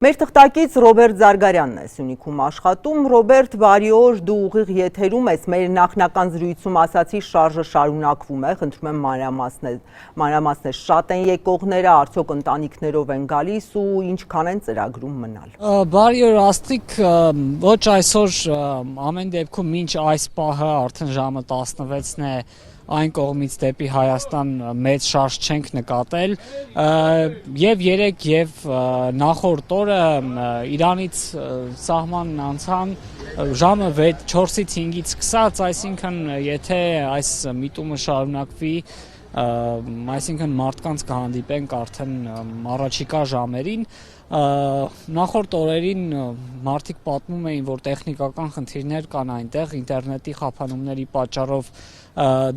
Մեր թղթակից Ռոբերտ Զարգարյանն է Սյունիքում աշխատում։ Ռոբերտ, բարի օր, դու ուղիղ եթերում ես, մեր նախնական զրույցում ասացի շարժը շարունակվում է, խնդրում եմ մանրամասներ, շատ են եկողները, արդյոք ընտանիքներով են գալիս ու ինչքան են ծրագրում մնալ։ Բարի օր Աստղիկ, ոչ այսօր ամեն դեպքում մինչ այս պահը արդեն ժամը 16-ն է այն կողմից դեպի Հայաստան մեծ շարժ չենք նկատել եւ երեք եւ նախորդ օրը Իրանից սահմանն անցան ժամը 4-ից 5-ից սկսած, այսինքն եթե այս միտումը շարունակվի, այսինքն մարդկանց կհանդիպենք արդեն առաջիկա ժամերին, նախորդ օրերին մարդիկ պատմում էին, որ տեխնիկական խնդիրներ կան այնտեղ, ինտերնետի խափանումների պատճառով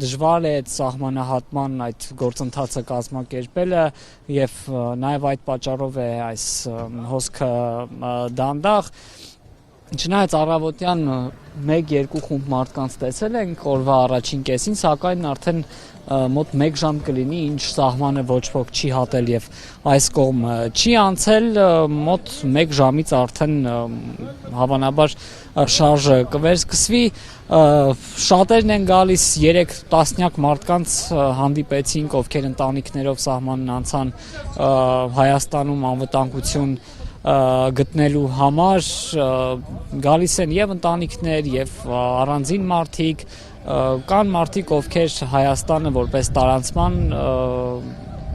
դժվար է այդ սահմանահատման այդ գործընթացը կազմակերպելը եւ նաեւ այդ պատճառով է այս հոսքը դանդաղ։ Չնայած առավոտյան 1-2 խումբ մարդկանց տեսել ենք օրվա առաջին կեսին, սակայն արդեն մոտ 1 ժամ կլինի, ինչ սահմանը ոչ ոք չի հատել եւ այս կողմ չի անցել, մոտ 1 ժամից արդեն հավանաբար շարժը կվերսկսվի, շատերն են գալիս, 3 տասնյակ մարդկանց հանդիպեցինք, ովքեր ընտանիքներով սահմանն անցան Հայաստանում անվտանգություն գտնելու համար, գալիս են եւ ընտանիքներ եւ առանձին մարդիկ, կան մարդիկ, ովքեր Հայաստանը որպես տարանցման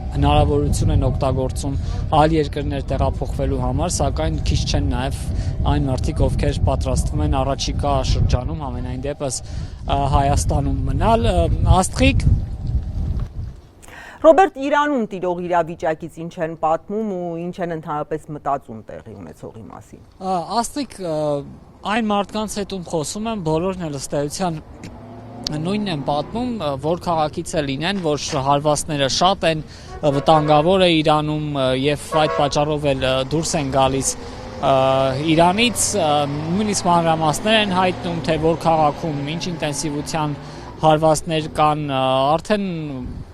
հնարավորություն են օգտագործում այլ երկրներ տեղափոխվելու համար, սակայն քիչ չեն նաեւ այն մարդիկ, ովքեր պատրաստվում են առաջիկա շրջանում ամենայն դեպս Հայաստանում մնալ։ Աստղիկ, Ռոբերտ, Իրանում տիրող իրավիճակից ինչ են պատմում ու ինչ են ընդհանրապես մտածում տեղի ունեցողի մասին։ Աստղիկ, այն մարդկանց հետ ում խոսում եմ, բոլորն էլ ըստ էության նույնն են պատմում, որ քաղաքից է լինեն, որ հարվածները շատ են, վտանգավոր է Իրանում եւ այդ պատճառով էլ դուրս են գալիս Իրանից, նույնիսկ մանրամասներ են հայտնում, թե որ քաղաքում ինչ ինտենսիվության հարվածներ կան, արդեն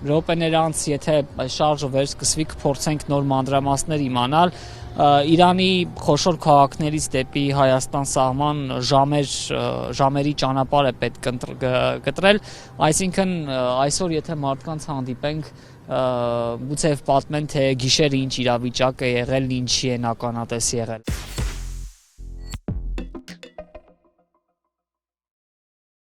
րոպեներ անց, եթե շարժը վերսկսվի, կփորձենք նոր մանրամասներ իմանալ։ Իրանի խոշոր քաղաքներից դեպի Հայաստան սահման ժամերի ճանապարհ է պետք կտրել, այսինքն այսօր եթե մարդկանց հանդիպենք, գուցե պատմեն, թե գիշերը ինչ իրավիճակ է եղել, ինչի են ականատես եղել։